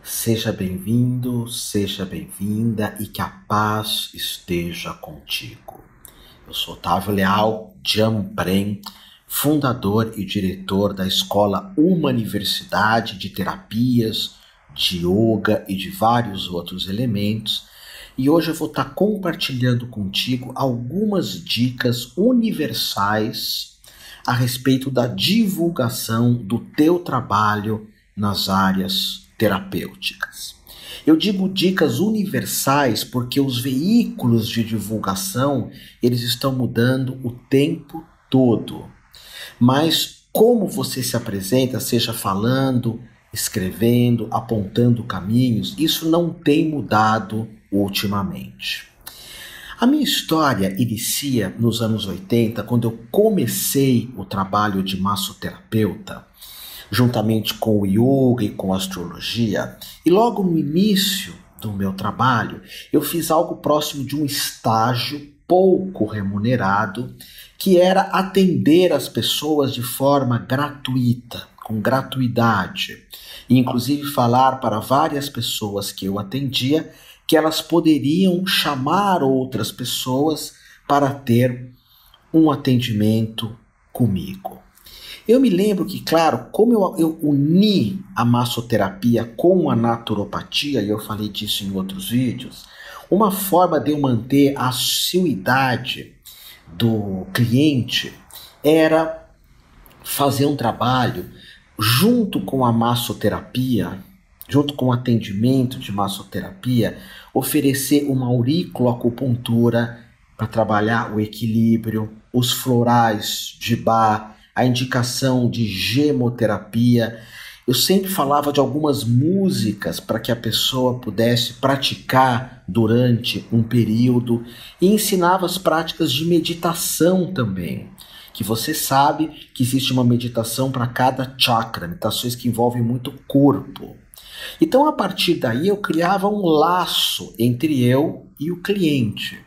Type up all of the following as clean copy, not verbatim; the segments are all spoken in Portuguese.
Seja bem-vindo, seja bem-vinda e que a paz esteja contigo. Eu sou Otávio Leal Jambrem, fundador e diretor da Escola Uma Universidade de Terapias, de Yoga e de vários outros elementos. E hoje eu vou estar compartilhando contigo algumas dicas universais a respeito da divulgação do teu trabalho nas áreas terapêuticas. Eu digo dicas universais porque os veículos de divulgação, eles estão mudando o tempo todo. Mas como você se apresenta, seja falando, escrevendo, apontando caminhos, isso não tem mudado ultimamente. A minha história inicia nos anos 80, quando eu comecei o trabalho de massoterapeuta, juntamente com o yoga e com a astrologia, e logo no início do meu trabalho, eu fiz algo próximo de um estágio pouco remunerado, que era atender as pessoas de forma gratuita, com gratuidade, e inclusive falar para várias pessoas que eu atendia que elas poderiam chamar outras pessoas para ter um atendimento comigo. Eu me lembro que, claro, como eu uni a massoterapia com a naturopatia, e eu falei disso em outros vídeos, uma forma de eu manter a assiduidade do cliente era fazer um trabalho junto com a massoterapia, junto com o atendimento de massoterapia, oferecer uma auriculoacupuntura para trabalhar o equilíbrio, os florais de Bach, a indicação de gemoterapia. Eu sempre falava de algumas músicas para que a pessoa pudesse praticar durante um período e ensinava as práticas de meditação também, que você sabe que existe uma meditação para cada chakra, meditações que envolvem muito o corpo. Então, a partir daí, eu criava um laço entre eu e o cliente.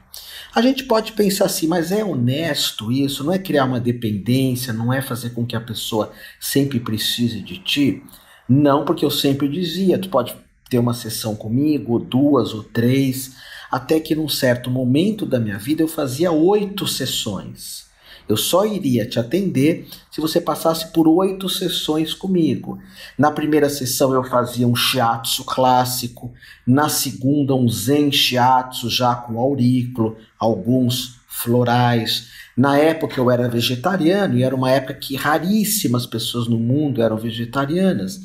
A gente pode pensar assim, mas é honesto isso? Não é criar uma dependência? Não é fazer com que a pessoa sempre precise de ti? Não, porque eu sempre dizia, tu pode ter uma sessão comigo, ou 2 ou 3, até que num certo momento da minha vida eu fazia 8 sessões. Eu só iria te atender se você passasse por 8 sessões comigo. Na primeira sessão eu fazia um shiatsu clássico, na segunda um zen shiatsu já com aurículo, alguns florais. Na época eu era vegetariano e era uma época que raríssimas pessoas no mundo eram vegetarianas.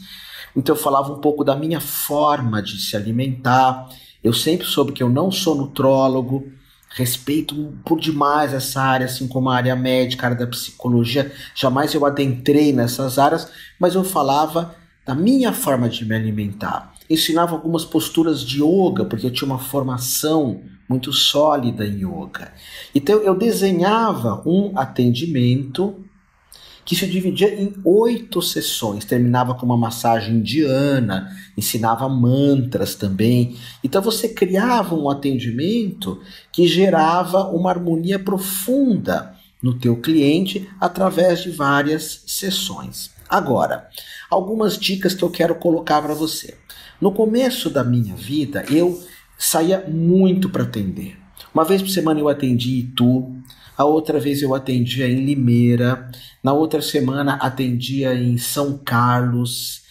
Então eu falava um pouco da minha forma de se alimentar. Eu sempre soube que eu não sou nutrólogo, respeito por demais essa área, assim como a área médica, a área da psicologia. Jamais eu adentrei nessas áreas, mas eu falava da minha forma de me alimentar. Ensinava algumas posturas de yoga, porque eu tinha uma formação muito sólida em yoga. Então eu desenhava um atendimento que se dividia em 8 sessões, terminava com uma massagem indiana, ensinava mantras também. Então você criava um atendimento que gerava uma harmonia profunda no teu cliente através de várias sessões. Agora, algumas dicas que eu quero colocar para você. No começo da minha vida, eu saía muito para atender. Uma vez por semana eu atendi em Itu, a outra vez eu atendia em Limeira, na outra semana atendia em São Carlos,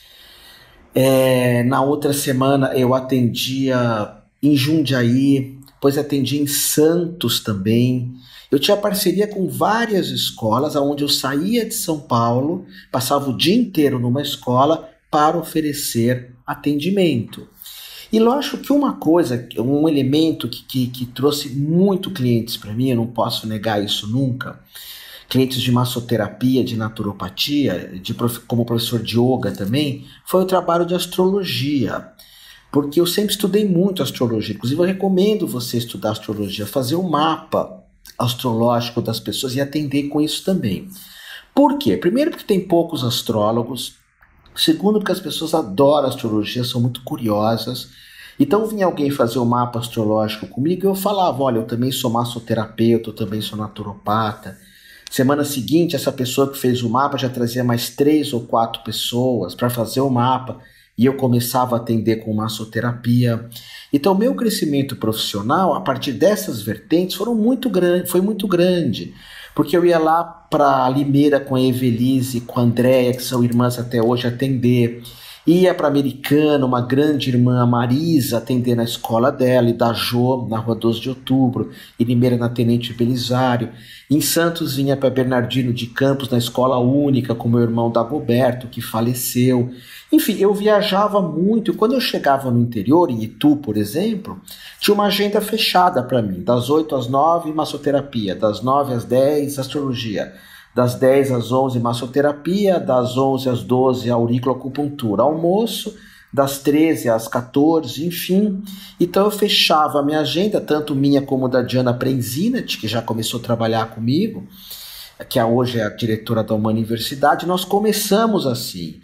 na outra semana eu atendia em Jundiaí, depois atendia em Santos também. Eu tinha parceria com várias escolas, onde eu saía de São Paulo, passava o dia inteiro numa escola para oferecer atendimento. E lógico que uma coisa, um elemento que trouxe muito clientes para mim, eu não posso negar isso nunca, clientes de massoterapia, de naturopatia, como professor de yoga também, foi o trabalho de astrologia. Porque eu sempre estudei muito astrologia, inclusive eu recomendo você estudar astrologia, fazer um mapa astrológico das pessoas e atender com isso também. Por quê? Primeiro porque tem poucos astrólogos, segundo porque as pessoas adoram astrologia, são muito curiosas. Então vinha alguém fazer o mapa astrológico comigo e eu falava, olha, eu também sou massoterapeuta, eu também sou naturopata. Semana seguinte, essa pessoa que fez o mapa já trazia mais 3 ou 4 pessoas para fazer o mapa. e eu começava a atender com massoterapia. Então, meu crescimento profissional, a partir dessas vertentes, foi muito grande, porque eu ia lá para Limeira com a Evelise, com a Andréia, que são irmãs até hoje, atender. Ia para Americana, uma grande irmã, a Marisa, atender na escola dela, e da Jo, na Rua 12 de Outubro, e Limeira na Tenente Belisário. Em Santos vinha para Bernardino de Campos, na Escola Única, com meu irmão Dagoberto, que faleceu. Enfim, eu viajava muito. Quando eu chegava no interior, em Itu, por exemplo, tinha uma agenda fechada para mim. Das 8 às 9, massoterapia. Das 9 às 10, astrologia. Das 10 às 11, massoterapia. Das 11 às 12, auriculoacupuntura. Almoço, das 13 às 14, enfim. Então eu fechava a minha agenda, tanto minha como da Diana Prenzinac, que já começou a trabalhar comigo, que hoje é a diretora da uma universidade. Nós começamos assim.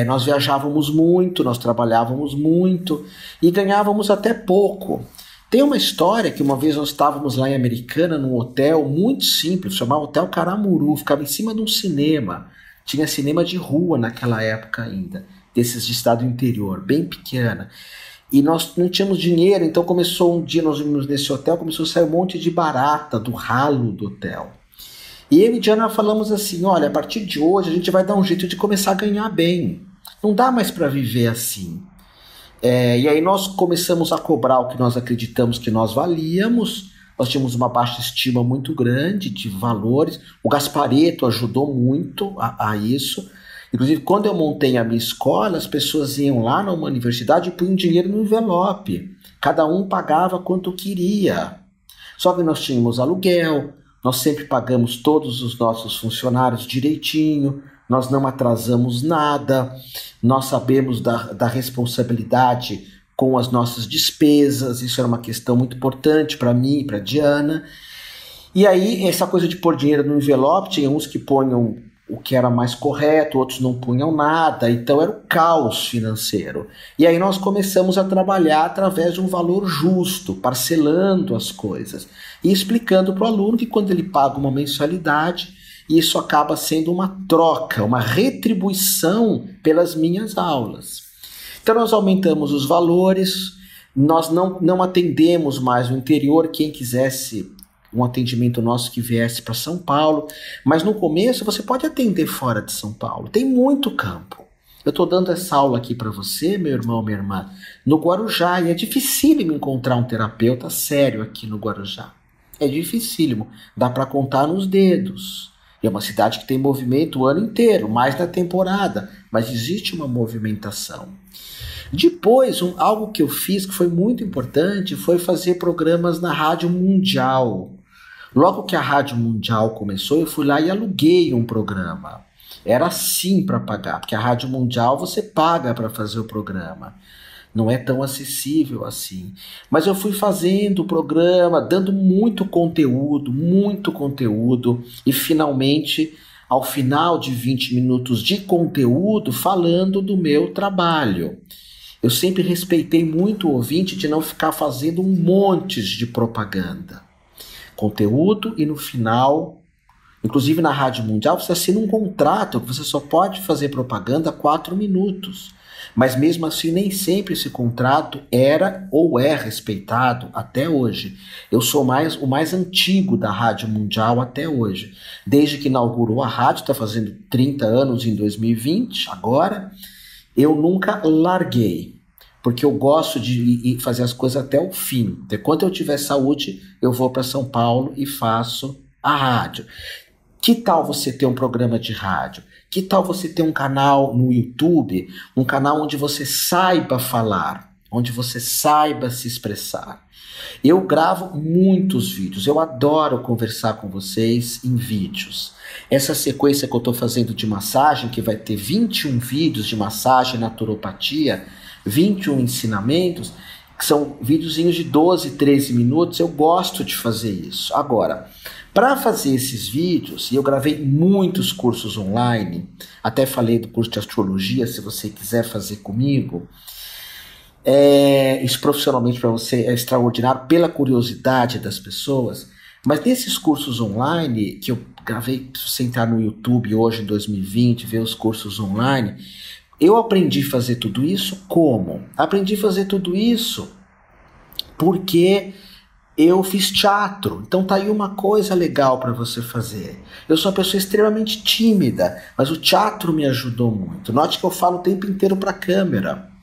Nós viajávamos muito, nós trabalhávamos muito e ganhávamos até pouco. Tem uma história que uma vez nós estávamos lá em Americana, num hotel muito simples, chamava Hotel Caramuru, ficava em cima de um cinema. Tinha cinema de rua naquela época ainda, desses de estado interior, bem pequena. E nós não tínhamos dinheiro, então começou um dia, nós vimos nesse hotel, começou a sair um monte de barata do ralo do hotel. E eu e Diana falamos assim, olha, a partir de hoje a gente vai dar um jeito de começar a ganhar bem. Não dá mais para viver assim. E aí nós começamos a cobrar o que nós acreditamos que nós valíamos. Nós tínhamos uma baixa estima muito grande de valores. O Gasparetto ajudou muito a isso. Inclusive, quando eu montei a minha escola, as pessoas iam lá numa universidade e punham dinheiro no envelope. Cada um pagava quanto queria. Só que nós tínhamos aluguel, nós sempre pagamos todos os nossos funcionários direitinho, nós não atrasamos nada, nós sabemos da responsabilidade com as nossas despesas. Isso era uma questão muito importante para mim e para a Diana. E aí, essa coisa de pôr dinheiro no envelope, tinha uns que ponham o que era mais correto, outros não punham nada, então era o caos financeiro. E aí nós começamos a trabalhar através de um valor justo, parcelando as coisas e explicando para o aluno que quando ele paga uma mensalidade, isso acaba sendo uma troca, uma retribuição pelas minhas aulas. Então nós aumentamos os valores, nós não atendemos mais no interior. Quem quisesse um atendimento nosso que viesse para São Paulo, mas no começo você pode atender fora de São Paulo, tem muito campo. Eu estou dando essa aula aqui para você, meu irmão, minha irmã, no Guarujá, e é dificílimo encontrar um terapeuta sério aqui no Guarujá. É dificílimo, dá para contar nos dedos. É uma cidade que tem movimento o ano inteiro, mais na temporada, mas existe uma movimentação. Depois, algo que eu fiz que foi muito importante foi fazer programas na Rádio Mundial. Logo que a Rádio Mundial começou, eu fui lá e aluguei um programa. Era assim para pagar, porque a Rádio Mundial você paga para fazer o programa. Não é tão acessível assim. Mas eu fui fazendo o programa, dando muito conteúdo, e finalmente, ao final de 20 minutos de conteúdo, falando do meu trabalho. Eu sempre respeitei muito o ouvinte de não ficar fazendo um monte de propaganda. Conteúdo e no final, inclusive na Rádio Mundial, você assina um contrato que você só pode fazer propaganda 4 minutos. Mas mesmo assim, nem sempre esse contrato era ou é respeitado até hoje. Eu sou o mais antigo da Rádio Mundial até hoje. Desde que inaugurou a rádio, está fazendo 30 anos em 2020, agora, eu nunca larguei. Porque eu gosto de fazer as coisas até o fim. Enquanto eu tiver saúde, eu vou para São Paulo e faço a rádio. Que tal você ter um programa de rádio? Que tal você ter um canal no YouTube, um canal onde você saiba falar, onde você saiba se expressar? Eu gravo muitos vídeos, eu adoro conversar com vocês em vídeos. Essa sequência que eu estou fazendo de massagem, que vai ter 21 vídeos de massagem, naturopatia, 21 ensinamentos, que são videozinhos de 12, 13 minutos, eu gosto de fazer isso. Agora, para fazer esses vídeos, e eu gravei muitos cursos online, até falei do curso de astrologia, se você quiser fazer comigo, isso profissionalmente para você é extraordinário pela curiosidade das pessoas, mas nesses cursos online, que eu gravei, se você entrar no YouTube hoje em 2020, ver os cursos online, Eu aprendi a fazer tudo isso como? Aprendi a fazer tudo isso porque eu fiz teatro. Então tá aí uma coisa legal para você fazer. Eu sou uma pessoa extremamente tímida, mas o teatro me ajudou muito. Note que eu falo o tempo inteiro para a câmera.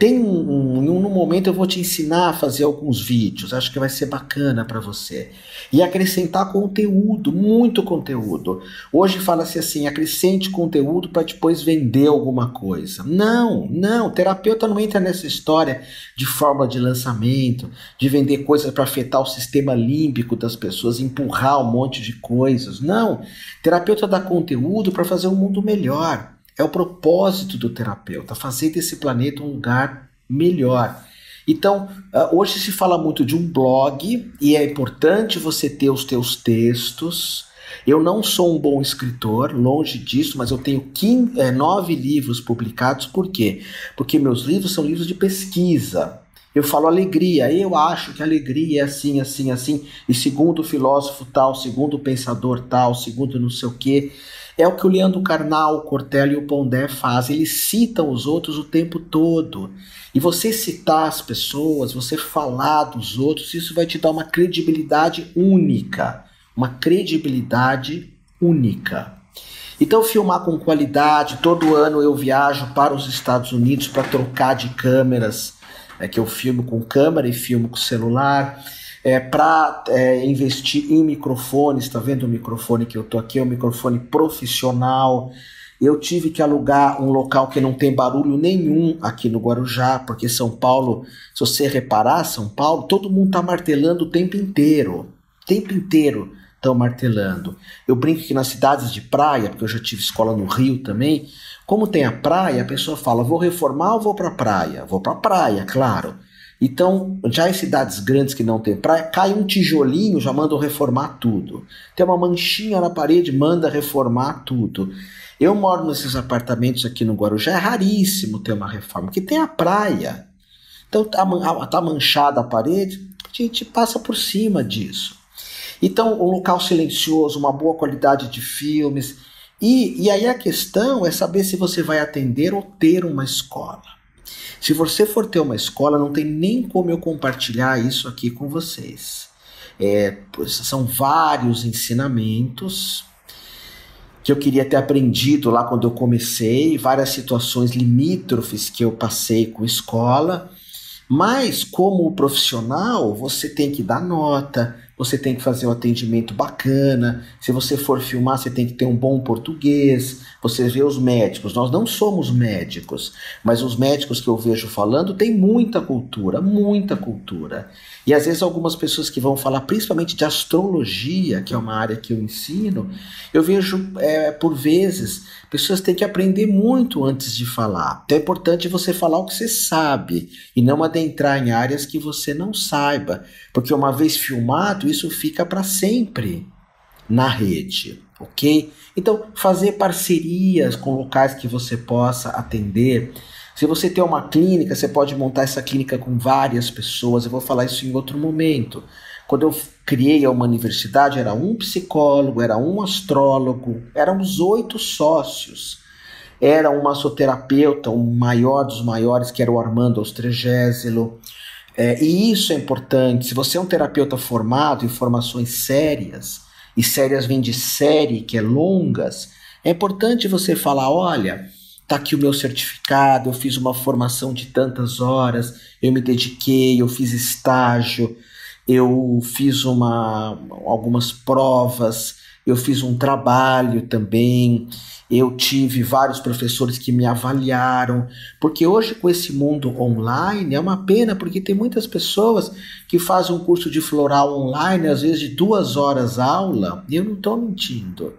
No momento eu vou te ensinar a fazer alguns vídeos, acho que vai ser bacana para você. E acrescentar conteúdo, muito conteúdo. Hoje fala-se assim, acrescente conteúdo para depois vender alguma coisa. Não, o terapeuta não entra nessa história de fórmula de lançamento, de vender coisas para afetar o sistema límbico das pessoas, empurrar um monte de coisas. Não, terapeuta dá conteúdo para fazer um mundo melhor. É o propósito do terapeuta, fazer desse planeta um lugar melhor. Então, hoje se fala muito de um blog e é importante você ter os teus textos. Eu não sou um bom escritor, longe disso, mas eu tenho 9 livros publicados. Por quê? Porque meus livros são livros de pesquisa. Eu falo alegria, eu acho que alegria é assim, assim, assim, e segundo o filósofo tal, segundo o pensador tal, segundo não sei o quê. É o que o Leandro Carnal, o Cortella e o Pondé fazem, eles citam os outros o tempo todo. E você citar as pessoas, você falar dos outros, isso vai te dar uma credibilidade única. Uma credibilidade única. Então filmar com qualidade, todo ano eu viajo para os Estados Unidos para trocar de câmeras, que eu filmo com câmera e filmo com celular. Para investir em microfones, está vendo o microfone que eu tô aqui? É um microfone profissional. Eu tive que alugar um local que não tem barulho nenhum aqui no Guarujá, porque São Paulo, se você reparar, São Paulo, todo mundo está martelando o tempo inteiro estão martelando. Eu brinco que nas cidades de praia, porque eu já tive escola no Rio também, como tem a praia, a pessoa fala, vou reformar ou vou para a praia? Vou para a praia, claro. Então, já em cidades grandes que não tem praia, cai um tijolinho, já mandam reformar tudo. Tem uma manchinha na parede, manda reformar tudo. Eu moro nesses apartamentos aqui no Guarujá, é raríssimo ter uma reforma, porque tem a praia. Então, tá manchada a parede, a gente passa por cima disso. Então, um local silencioso, uma boa qualidade de filmes. E aí a questão é saber se você vai atender ou ter uma escola. Se você for ter uma escola, não tem nem como eu compartilhar isso aqui com vocês. São vários ensinamentos que eu queria ter aprendido lá quando eu comecei, várias situações limítrofes que eu passei com escola, mas como profissional, você tem que dar nota, você tem que fazer um atendimento bacana, se você for filmar, você tem que ter um bom português, você vê os médicos, nós não somos médicos, mas os médicos que eu vejo falando têm muita cultura, e às vezes algumas pessoas que vão falar principalmente de astrologia, que é uma área que eu ensino, eu vejo por vezes, pessoas têm que aprender muito antes de falar, então é importante você falar o que você sabe, e não adentrar em áreas que você não saiba, porque uma vez filmado, isso fica para sempre na rede, ok? Então, fazer parcerias com locais que você possa atender. Se você tem uma clínica, você pode montar essa clínica com várias pessoas. Eu vou falar isso em outro momento. Quando eu criei uma universidade, era um psicólogo, era um astrólogo, éramos 8 sócios. Era um massoterapeuta, o maior dos maiores, que era o Armando Austregésilo. E isso é importante. Se você é um terapeuta formado em formações sérias, e sérias vem de série, que é longas, é importante você falar, olha, tá aqui o meu certificado, eu fiz uma formação de tantas horas, eu me dediquei, eu fiz estágio, eu fiz algumas provas, eu fiz um trabalho também, eu tive vários professores que me avaliaram, porque hoje com esse mundo online é uma pena, porque tem muitas pessoas que fazem um curso de floral online, às vezes de 2 horas aula, e eu não estou mentindo,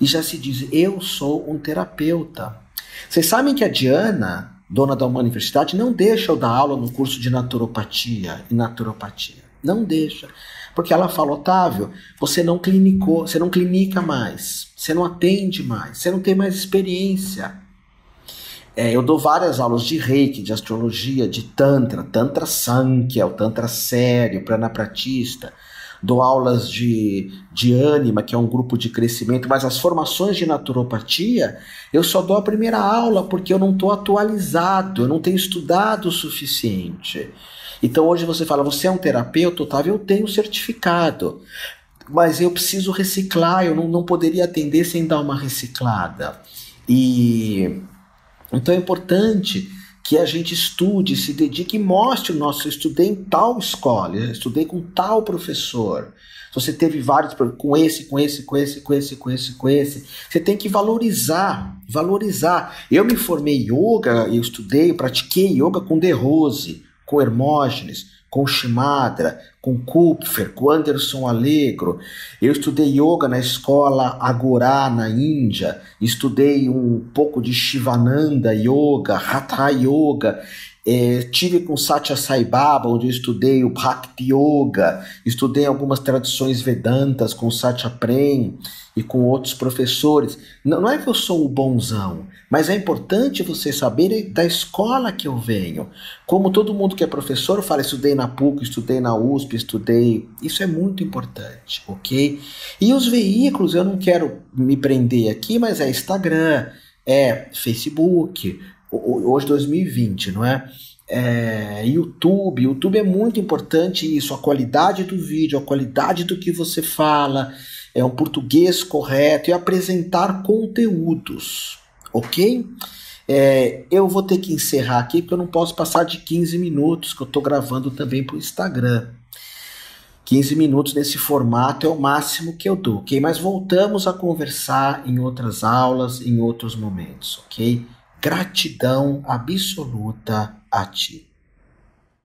e já se diz, eu sou um terapeuta. Vocês sabem que a Diana, dona da uma universidade, não deixa eu dar aula no curso de naturopatia e naturopatia, não deixa. Porque ela fala, Otávio, você não clinica mais, você não atende mais, você não tem mais experiência. Eu dou várias aulas de reiki, de astrologia, de tantra Sankhya, o tantra sério, pranapratista. dou aulas de ânima, que é um grupo de crescimento, mas as formações de naturopatia, eu só dou a primeira aula porque eu não estou atualizado, eu não tenho estudado o suficiente. Então hoje você fala, você é um terapeuta, Otávio? Eu tenho certificado, mas eu preciso reciclar, eu não poderia atender sem dar uma reciclada. E então é importante que a gente estude, se dedique e mostre o nosso, eu estudei em tal escola, eu estudei com tal professor. Se você teve vários, com esse, você tem que valorizar. Eu me formei em yoga, eu estudei, eu pratiquei yoga com De Rose, com Hermógenes, com Shimadra, com Kupfer, com Anderson Allegro. Eu estudei yoga na escola Agorá, na Índia. Estudei um pouco de Shivananda Yoga, Hatha Yoga. Tive com Satya Sai Baba, onde eu estudei o Bhakti Yoga. Estudei algumas tradições Vedantas com Satya Prem e com outros professores. Não é que eu sou o bonzão, mas é importante você saber da escola que eu venho. Como todo mundo que é professor fala, estudei na PUC, estudei na USP, estudei... Isso é muito importante, ok? E os veículos, eu não quero me prender aqui, mas é Instagram, é Facebook, hoje 2020, não é? YouTube é muito importante isso, a qualidade do vídeo, a qualidade do que você fala, é um português correto e apresentar conteúdos, ok? Eu vou ter que encerrar aqui porque eu não posso passar de 15 minutos, que eu estou gravando também para o Instagram. 15 minutos nesse formato é o máximo que eu dou, ok? Mas voltamos a conversar em outras aulas, em outros momentos, ok? Gratidão absoluta a ti.